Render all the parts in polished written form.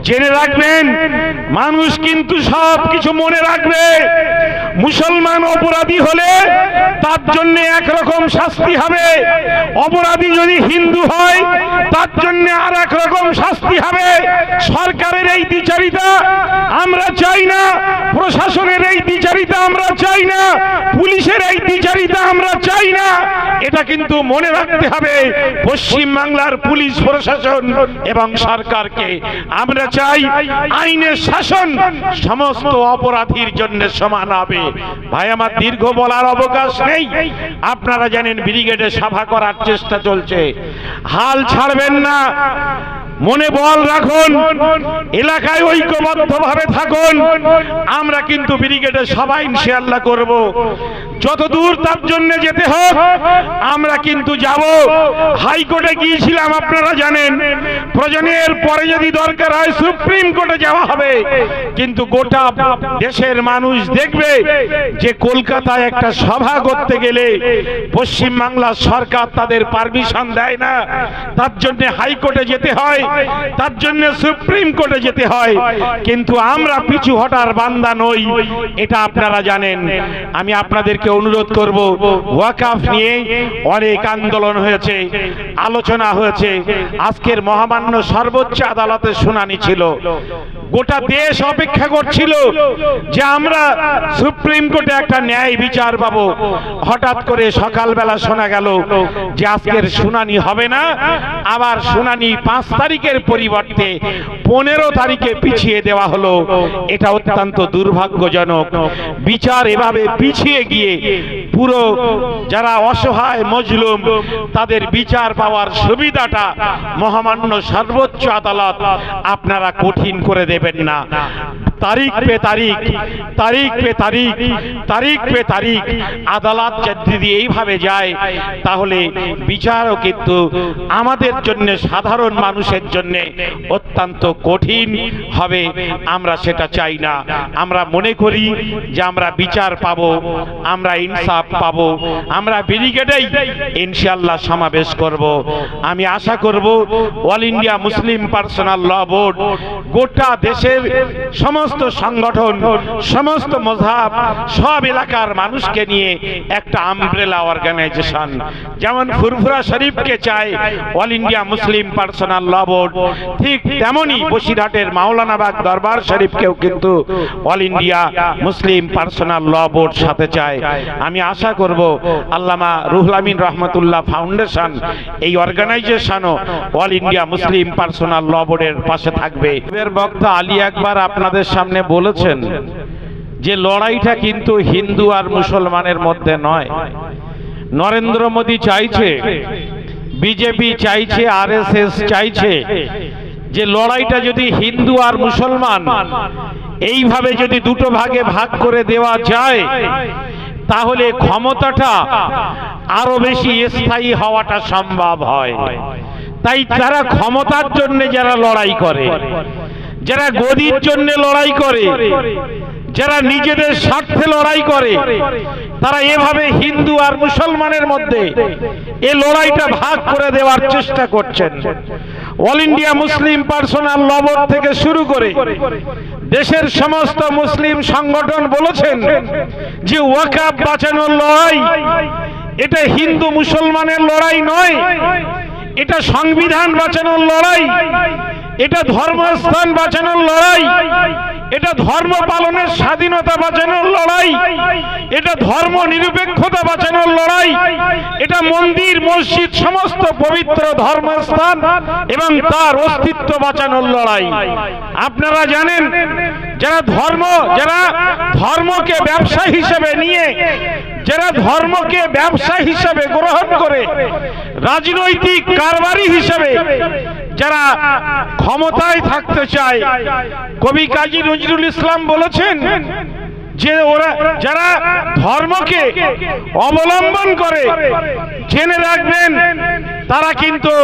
জেনে রাখবেন, মানুষ কিন্তু সব কিছু মনে রাখবে। মুসলমান অপরাধী হলে তার জন্য একরকম শাস্তি হবে, অপরাধী যদি হিন্দু হয় তার জন্য আর এক রকম শাস্তি হবে। সরকারের এই দ্বিচারিতা আমরা চাই না, প্রশাসনের এই দ্বিচারিতা আমরা চাই না, পুলিশের এই দ্বিচারিতা আমরা চাই না। এটা কিন্তু মনে রাখতে হবে পশ্চিম বাংলার পুলিশ প্রশাসন এবং সরকারকে। আমরা চাই আইনের শাসন সমস্ত অপরাধীর জন্য সমান হবে। ভাই আমার দীর্ঘ বলার অবকাশ নেই। আপনারা জানেন ব্রিগেডে সভা করার চেষ্টা চলছে, হাল ছাড়বেন না, মনে বল রাখুন, এলাকায় ঐক্যবদ্ধভাবে থাকুন। আমরা কিন্তু ব্রিগেডে সভা ইনশাআল্লাহ করব, যতদূর তার জন্য যেতে হোক আমরা কিন্তু যাব। হাইকোর্টে গিয়েছিলাম, আপনারা জানেন, প্রয়োজনের পরে যদি দরকার হয় সুপ্রিম কোর্টে যাওয়া হবে। কিন্তু গোটা দেশের মানুষ দেখবে যে কলকাতায় একটা সভা করতে গেলে পশ্চিম বাংলার সরকার তাদের পারমিশন দেয় না, তার জন্য হাইকোর্টে যেতে হয়, তার জন্য সুপ্রিম কোর্টে যেতে হয়। কিন্তু আমরা পিছু হটার বান্দা নই, এটা আপনারা জানেন। আমি আপনাদেরকে অনুরোধ করব, ওয়াকফ নিয়ে অনেক আন্দোলন হয়েছে, আলোচনা হয়েছে, আজকের মহামান্য সর্বোচ্চ আদালতের শুনানি ছিল। গোটা দেশ অপেক্ষা করছিল যে আমরা সুপ্রিম কোর্টে একটা ন্যায় বিচার পাবো। হঠাৎ করে সকালবেলা শোনা গেল যে আজকের শুনানি হবে না, আবার শুনানি 5 তারিখের পরিবর্তে 15 তারিখে পিছিয়ে দেওয়া হলো। এটা অত্যন্ত দুর্ভাগ্যজনক। বিচার এভাবে পিছিয়ে গিয়ে পুরো যারা অসহায় মজলুম তাদের বিচার পাওয়ার সুবিধাটা মহামান্য সর্বোচ্চ আদালত আপনারা কঠিন করে দেবেন না। তারিখ পে তারিখ, তারিখ পে তারিখ, তারিখ পে তারিখ আদালত যদি এইভাবে যায় তাহলে বিচারও কিন্তু আমাদের জন্য, সাধারণ মানুষের জন্য অত্যন্ত কঠিন হবে। আমরা সেটা চাই না। আমরা মনে করি যে আমরা বিচার পাবো, আমরা ইনসাফ পাবো। আমরা ব্রিগেডেই ইনশাআল্লাহ সমাবেশ করব। আমি আশা করব অল ইন্ডিয়া মুসলিম পার্সোনাল ল বোর্ড গোটা দেশের সমস্ত সংগঠন, সমস্ত মযহাব, সব এলাকার মানুষকে নিয়ে একটা আমব্রেলা অর্গানাইজেশন, যেমন ফুরফুরা শরীফকে চায় অল ইন্ডিয়া মুসলিম পার্সোনাল ল বোর্ড, ঠিক তেমনি বসিরহাটের মাওলানাবাগ দরবার শরীফকেও কিন্তু অল ইন্ডিয়া মুসলিম পার্সোনাল ল বোর্ড সাথে চায়। আমি আশা করব আল্লামা রুহুল আমিন রহমাতুল্লাহ ফাউন্ডেশন এই অর্গানাইজেশনও অল ইন্ডিয়া মুসলিম পার্সোনাল ল বোর্ডের পাশে থাকবে। এর বক্তা আলী আকবর আপনাদের সামনে বলেছেন যে লড়াইটা কিন্তু হিন্দু আর মুসলমানের মধ্যে নয়। নরেন্দ্র মোদী চাইছে, বিজেপি চাইছে, আরএসএস চাইছে যে লড়াইটা যদি হিন্দু আর মুসলমান এইভাবে যদি দুটো ভাগে ভাগ করে দেওয়া যায় তাহলে ক্ষমতাটা আরো বেশি স্থায়ী হওয়াটা সম্ভব হয়। তাই তারা ক্ষমতার জন্য যারা লড়াই করে, যারা গদির জন্য লড়াই করে, যারা নিজেদের স্বার্থে লড়াই করে, তারা এভাবে হিন্দু আর মুসলমানের মধ্যে এই লড়াইটা ভাগ করে দেওয়ার চেষ্টা করছেন। অল ইন্ডিয়া মুসলিম পার্সোনাল ল বোর্ড থেকে শুরু করে দেশের সমস্ত মুসলিম সংগঠন বলেছেন যে ওয়াকফ বাঁচানোর লড়াই এটা হিন্দু মুসলমানের লড়াই নয়, এটা সংবিধান বাঁচানোর লড়াই, এটা ধর্মস্থান বাঁচানোর লড়াই, এটা ধর্ম পালনের স্বাধীনতা বাঁচানোর লড়াই, এটা ধর্ম নিরপেক্ষতা বাঁচানোর লড়াই, এটা মন্দির মসজিদ সমস্ত পবিত্র ধর্মস্থান এবং তার অস্তিত্ব বাঁচানোর লড়াই। আপনারা জানেন যারা ধর্মকে ব্যবসা হিসেবে নিয়ে, যারা ধর্মকে ব্যবসা হিসেবে গ্রহণ করে রাজনৈতিক কারবারি হিসেবে যারা ক্ষমতায় থাকতে চায়, কবি কাজী নজরুল ইসলাম বলেছেন যে ওরা যারা ধর্মকে অবলম্বন করে জেনে রাখবেন তারা কিন্তু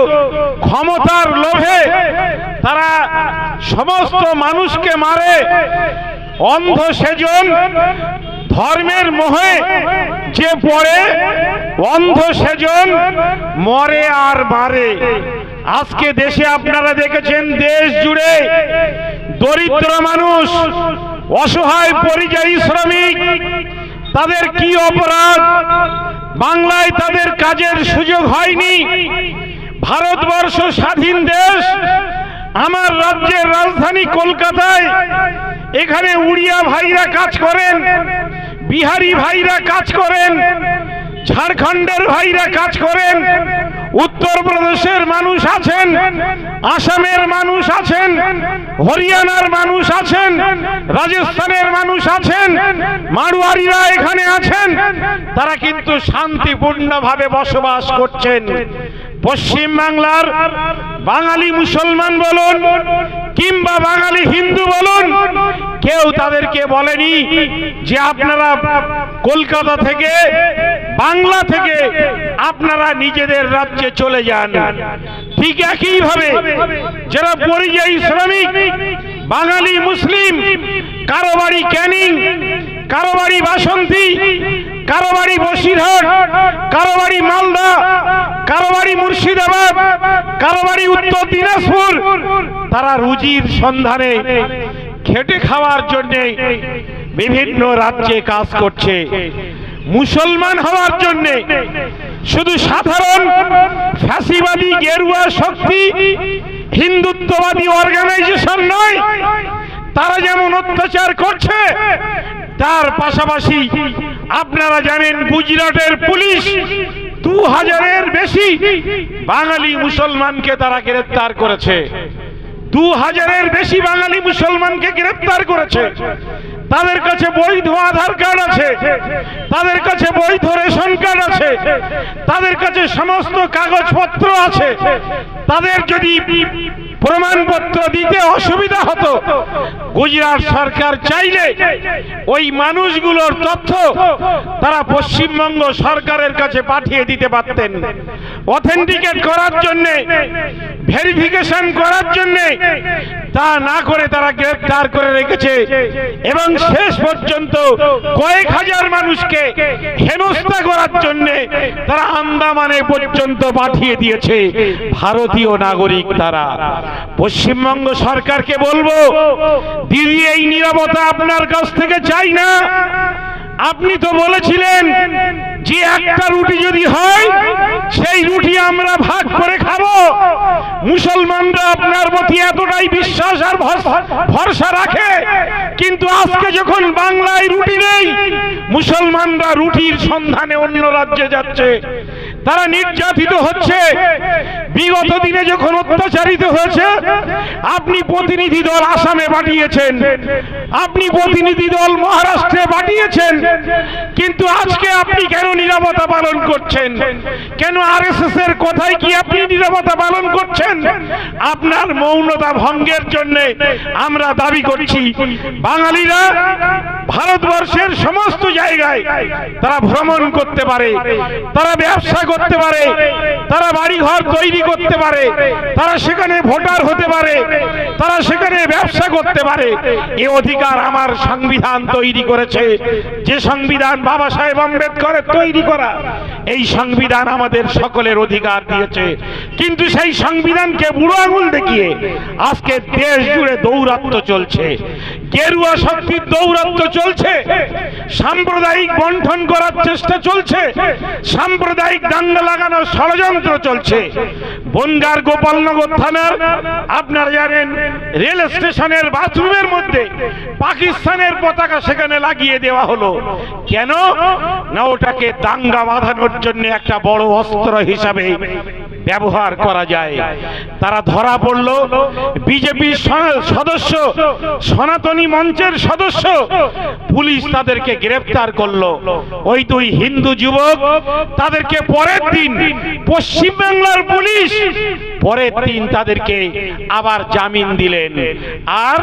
ক্ষমতার লোভে তারা সমস্ত মানুষকে মারে। অন্ধ সেজন ধর্মের মোহে যে পড়ে, অন্ধ সেজন মরে আর মারে। আজকে দেশে আপনারা দেখেছেন দেশ জুড়ে দরিদ্র মানুষ, অসহায় পরিযায়ী শ্রমিক, তাদের কি অপরাধ? বাংলায় তাদের কাজের সুযোগ হয়নি। ভারতবর্ষ স্বাধীন দেশ, আমার রাজ্যের রাজধানী কলকাতায়, এখানে উড়িয়া ভাইরা কাজ করেন, বিহারি ভাইরা কাজ করেন, ঝাড়খণ্ডের ভাইরা কাজ করেন, উত্তরপ্রদেশের মানুষ আছেন, আসামের মানুষ আছেন, হরিয়ানার মানুষ আছেন, রাজস্থানের মানুষ আছেন, মারোয়ারিরা এখানে আছেন। তারা কিন্তু শান্তিপূর্ণভাবে বসবাস করছেন। পশ্চিম বাংলার বাঙালি মুসলমান বলুন কিংবা বাঙালি হিন্দু বলুন, কেউ তাদেরকে বলেনি যে আপনারা কলকাতা থেকে, বাংলা থেকে আপনারা নিজেদের রাজ্যে চলে যান। ঠিক একইভাবে যারা পরিযায়ী শ্রমিক, বাঙালি মুসলিম, কারো বাড়ি ক্যানিং, কারো বাড়ি বাসন্তী, কারো বাড়ি বসিরহাট, কারো বাড়ি মালদা, কারো বাড়ি মুর্শিদাবাদ, কারো বাড়ি উত্তর দিনাজপুর, তারা রুজির সন্ধানে খেটে খাওয়ার জন্য বিভিন্ন রাজ্যে কাজ করছে। মুসলমান হওয়ার জন্য শুধু সাধারণ ফ্যাসিবাদী গেরুয়া শক্তি, হিন্দুত্ববাদী অর্গানাইজেশন নয়, তারা যেমন অত্যাচার করছে, তার পাশাপাশি আপনারা জানেন গুজরাটের পুলিশ 2000-এর বেশি বাঙালি মুসলমানকে তারা গ্রেফতার করেছে। 2000-এর বেশি বাঙালি মুসলমানকে গ্রেফতার করেছে। তাদের কাছে বৈধ আধার কার্ড আছে, তাদের কাছে বৈধ রেশন কার্ড আছে, তাদের কাছে সমস্ত কাগজপত্র আছে। তাদের যদি প্রমাণপত্র দিতে অসুবিধা হতো, গুজরাট সরকার চাইলে ওই মানুষগুলোর তথ্য তারা পশ্চিমবঙ্গ সরকারের কাছে পাঠিয়ে দিতে পারতেন। অথেন্টিকেট করার জন্য, ভেরিফিকেশন করার জন্য, তা না করে তারা গ্রেফতার করে রেখেছে এবং শেষ পর্যন্ত কয়েক হাজার মানুষকে হেনস্থা করার জন্য তারা আন্দামানে পর্যন্ত পাঠিয়ে দিয়েছে ভারতীয় নাগরিক। তারা পশ্চিমবঙ্গ সরকারকে বলবো, দিদি এই নীরবতা আপনার কাছ থেকে চাই না। আপনি তো বলেছিলেন যে একটা রুটি যদি হয় সেই রুটি আমরা ভাগ করে খাবো। মুসলমানরা আপনার প্রতি এতটাই বিশ্বাস আর ভরসা রাখে, কিন্তু আজকে যখন বাংলায় রুটি নেই, মুসলমানরা রুটির সন্ধানে অন্য রাজ্যে যাচ্ছে, তারা নির্যাতিত হচ্ছে। বিগত দিনে যখন অত্যাচারিত হয়েছে, আপনি প্রতিনিধি দল আসামে পাঠিয়েছেন, আপনি প্রতিনিধি দল মহারাষ্ট্রে পাঠিয়েছেন, কিন্তু আজকে আপনি কেন নীরবতা পালন করছেন? কেন আরএসএস এর কথায় কি আপনি নীরবতা পালন করছেন? আপনার মৌনতা ভঙ্গের জন্য আমরা দাবি করছি, বাঙালিরা ভারতবর্ষের সমস্ত জায়গায় তারা ভ্রমণ করতে পারে, তারা ব্যবসা করতে পারে, তারা বাড়িঘর তৈরি করতে পারে, তারা সেখানে ভোটার হতে পারে, তারা সেখানে ব্যবসা করতে পারে। এই অধিকার আমার সংবিধান তৈরি করেছে। যে সংবিধান বাবা সাহেব আম্বেদকরের তৈরি করা, এই সংবিধান আমাদের সকলের অধিকার দিয়েছে। কিন্তু সেই সংবিধানকে বুড়ো আঙুল দেখিয়ে আজকে দেশ জুড়ে দৌরাত্ম্য চলছে, গেরুয়া শক্তির দৌরাত্ম্য চলছে, সাম্প্রদায়িক বন্টন করার চেষ্টা চলছে, সাম্প্রদায়িক দাঙ্গা লাগানোর ষড়যন্ত্র চলছে। বনগাঁর গোপালনগর থানার আপনারা জানেন রেল স্টেশনের বাথরুমের মধ্যে পাকিস্তানের পতাকা সেখানে লাগিয়ে দেওয়া হলো। কেন না ওটাকে দাঙ্গা বাঁধানোর জন্য একটা বড় অস্ত্র হিসাবে ব্যবহার করা যায়। তারা ধরা পড়ল, বিজেপির সদস্য, সনাতনী মঞ্চের সদস্য, পুলিশ তাদেরকে গ্রেফতার করলো। ওই দুই হিন্দু যুবক, তাদেরকে পরের দিন পশ্চিমবাংলার পুলিশ পরের দিন তাদেরকে আবার জামিন দিলেন, আর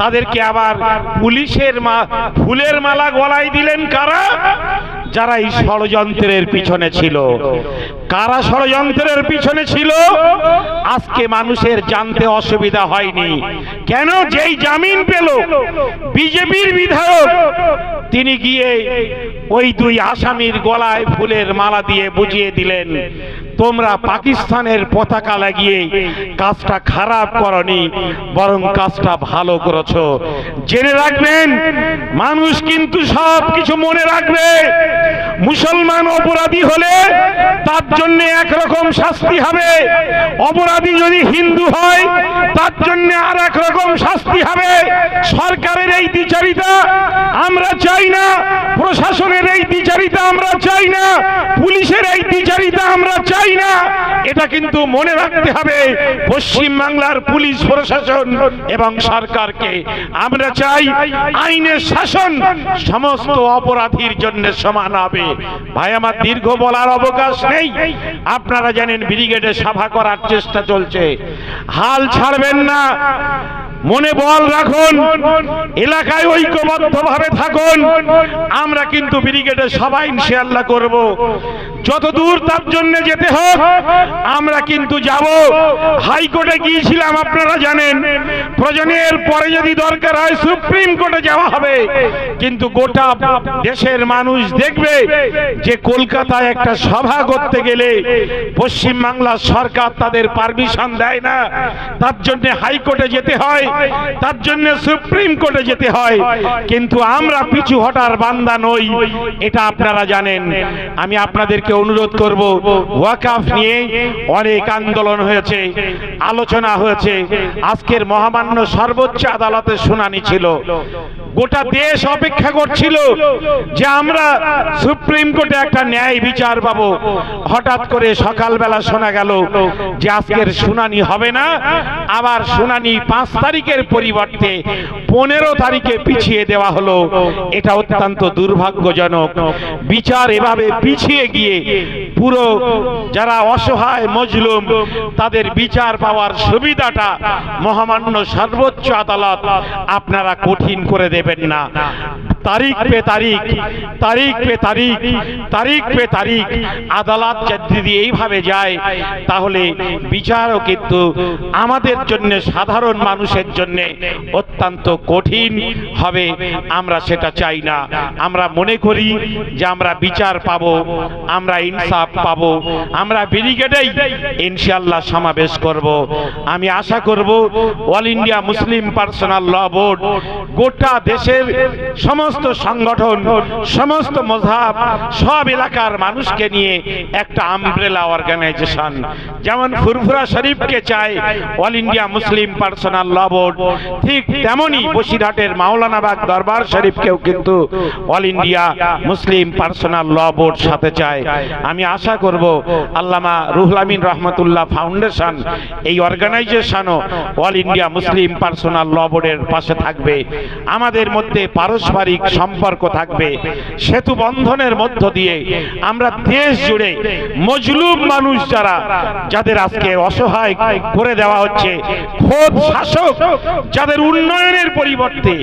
তাদেরকে আবার পুলিশের ফুলের মালা গলায় দিলেন। কারা? যারা এই ষড়যন্ত্রের পিছনে ছিল। কারা ষড়যন্ত্রের পিছনে ছিল আজকে মানুষের জানতে অসুবিধা হয়নি। কেন? যেই জামিন পেল বিজেপির বিধায়ক, তিনি গিয়ে ওই দুই আসামির গলায় ফুলের মালা দিয়ে বুঝিয়ে দিলেন তোমরা পাকিস্তানের পতাকা লাগিয়ে কাজটা খারাপ করনি, বরং কাজটা ভালো করেছো। জেনে রাখবেন, মানুষ কিন্তু সব কিছু মনে রাখবে। মুসলমান অপরাধী হলে তার জন্য একরকম শাস্তি হবে, অপরাধী যদি হিন্দু হয় তার জন্য আর এক রকম শাস্তি হবে। সরকারের এই দ্বিচারিতা আমরা চাই না, প্রশাসনের এই দ্বিচারিতা আমরা চাই না, পুলিশের এই দ্বিচারিতা আমরা চাই না। এটা কিন্তু মনে রাখতে হবে পশ্চিম বাংলার পুলিশ প্রশাসন এবং সরকারকে। আমরা চাই আইনের শাসন সমস্ত অপরাধীর জন্য সমান হবে। ভাই আমার দীর্ঘ বলার অবকাশ নেই। আপনারা জানেন ব্রিগেডে সভা করার চেষ্টা চলছে, হাল ছাড়বেন না, মনে বল রাখুন, এলাকায় ঐক্যবদ্ধভাবে থাকুন। আমরা কিন্তু ব্রিগেডে সবাই ইনশাআল্লাহ করব, যতদূর তার জন্য যেতে হোক আমরা কিন্তু যাব। হাইকোর্টে গিয়েছিলাম, আপনারা জানেন, প্রয়োজনের পরে যদি দরকার হয় সুপ্রিম কোর্টে যাওয়া হবে। কিন্তু গোটা দেশের মানুষ দেখবে যে কলকাতায় একটা সভা করতে গেলে পশ্চিম বাংলার সরকার তাদের পারমিশন দেয় না, তার জন্য হাইকোর্টে যেতে হয়, তার জন্য সুপ্রিম কোর্টে যেতে হয়। কিন্তু আমরা পিছু হটার বান্দা নই, এটা আপনারা জানেন। আমি আপনাদেরকে অনুরোধ করব, ওয়াকফ নিয়ে অনেক আন্দোলন হয়েছে, আলোচনা হয়েছে। আজকের মহামান্য সর্বোচ্চ আদালতে শুনানি ছিল, গোটা দেশ অপেক্ষা করছিল যে আমরা সুপ্রিম কোর্টে একটা ন্যায় বিচার পাবো। হঠাৎ করে সকালবেলা শোনা গেল যে আজকের শুনানি হবে না, আবার শুনানি 5 তারিখের পরিবর্তে 15 তারিখে পিছিয়ে দেওয়া হলো। এটা অত্যন্ত দুর্ভাগ্যজনক। বিচার এভাবে পিছিয়ে গিয়ে পুরো যারা অসহায় মজলুম তাদের বিচার পাওয়ার সুবিধাটা মহামান্য সর্বোচ্চ আদালত আপনারা কঠিন করে দেবেন না। তারিখ পে তারিখ, তারিখ পে তারিখ, তারিখ পে তারিখ আদালত যদি এইভাবে যায় তাহলে বিচারও কিন্তু আমাদের জন্য, সাধারণ মানুষের জন্য অত্যন্ত কঠিন হবে। আমরা সেটা চাই না। আমরা মনে করি যে আমরা বিচার পাবো, আমরা ইনসাফ পাবো। আমরা ব্রিগেডেই ইনশাআল্লাহ সমাবেশ করব। আমি আশা করব অল ইন্ডিয়া মুসলিম পার্সোনাল ল বোর্ড গোটা দেশের সমস্ত সংগঠন, সমস্ত মযহাব, সব এলাকার মানুষকে নিয়ে একটা আমব্রেলা অর্গানাইজেশন, যেমন ফুরফুরা শরীফকে চায় অল ইন্ডিয়া মুসলিম পার্সোনাল ল বোর্ড, ঠিক তেমনি বসিরহাটের মাওলানাবাগ দরবার শরীফকেও কিন্তু অল ইন্ডিয়া মুসলিম পার্সোনাল ল বোর্ড সাথে চায়। আমি আশা করব আল্লামা রুহুল আমিন রহমাতুল্লাহ ফাউন্ডেশন এই অর্গানাইজেশনও অল ইন্ডিয়া মুসলিম পার্সোনাল ল বোর্ডের পাশে থাকবে। আমাদের মধ্যে পারস্পরিক সম্পর্ক থাকবে, সেতু বন্ধনের মধ্য দিয়ে আমরা দেশ জুড়ে মজলুম মানুষ যারা, যাদের আজকে অসহায় করে দেওয়া হচ্ছে, খোদ শাসক যাদের উন্নয়নের পরিবর্তে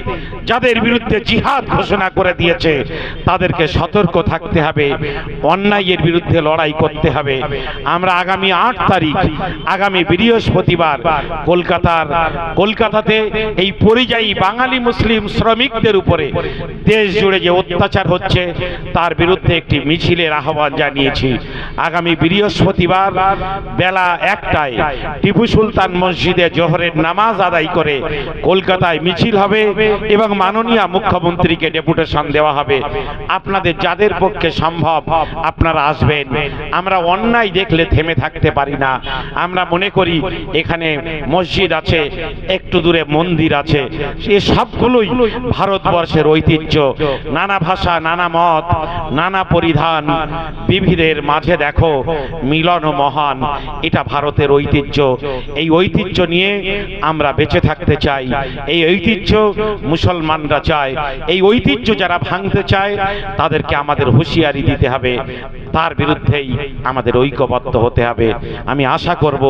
যাদের বিরুদ্ধে জিহাদ ঘোষণা করে দিয়েছে, তাদেরকে সতর্ক থাকতে হবে, অন্যায়ের বিরুদ্ধে লড়াই করতে হবে। আমরা আগামী 8 তারিখ, আগামী বৃহস্পতিবার কলকাতাতে এই পরিযায়ী বাঙালি মুসলিম শ্রমিকদের উপরে দেশ জুড়ে যে অত্যাচার হচ্ছে তার বিরুদ্ধে একটি মিছিলের আহ্বান জানিয়েছি। আগামী বৃহস্পতিবার বেলা 1টায় টিপু সুলতান মসজিদে জোহরের নামাজ আদায় করে কলকাতায় মিছিল হবে এবং মাননীয় মুখ্যমন্ত্রীকে ডেপুটেশন দেওয়া হবে। আপনাদের যাদের পক্ষে সম্ভব আপনারা আসবেন। আমরা অন্যায় দেখলে থেমে থাকতে পারি না। আমরা মনে করি এখানে মসজিদ আছে, একটু দূরে মন্দির আছে, এই সবগুলোই ভারতবর্ষের ঐতিহ্য। নানা ভাষা, নানা মত, নানা পরিধান, বিবিধের মাঝে দেখো মিলন মহান, এটা ভারতের ঐতিহ্য। এই ঐতিহ্য নিয়ে আমরা বেঁচে থাকতে চাই, এই ঐতিহ্য মুসলমানরা চায়। এই ঐতিহ্য যারা ভাঙতে চায় তাদেরকে আমাদের হুঁশিয়ারি দিতে হবে, তার বিরুদ্ধেই আমাদের ঐক্যবদ্ধ হতে হবে। আমি আশা করব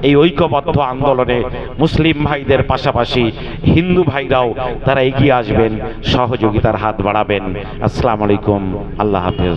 এই ঐক্যবদ্ধ আন্দোলনে মুসলিম ভাইদের পাশাপাশি হিন্দু ভাইরাও তারা এগিয়ে আসবেন, সহযোগিতার হাত বাড়াবেন। আসসালামু আলাইকুম, আল্লাহ হাফেজ।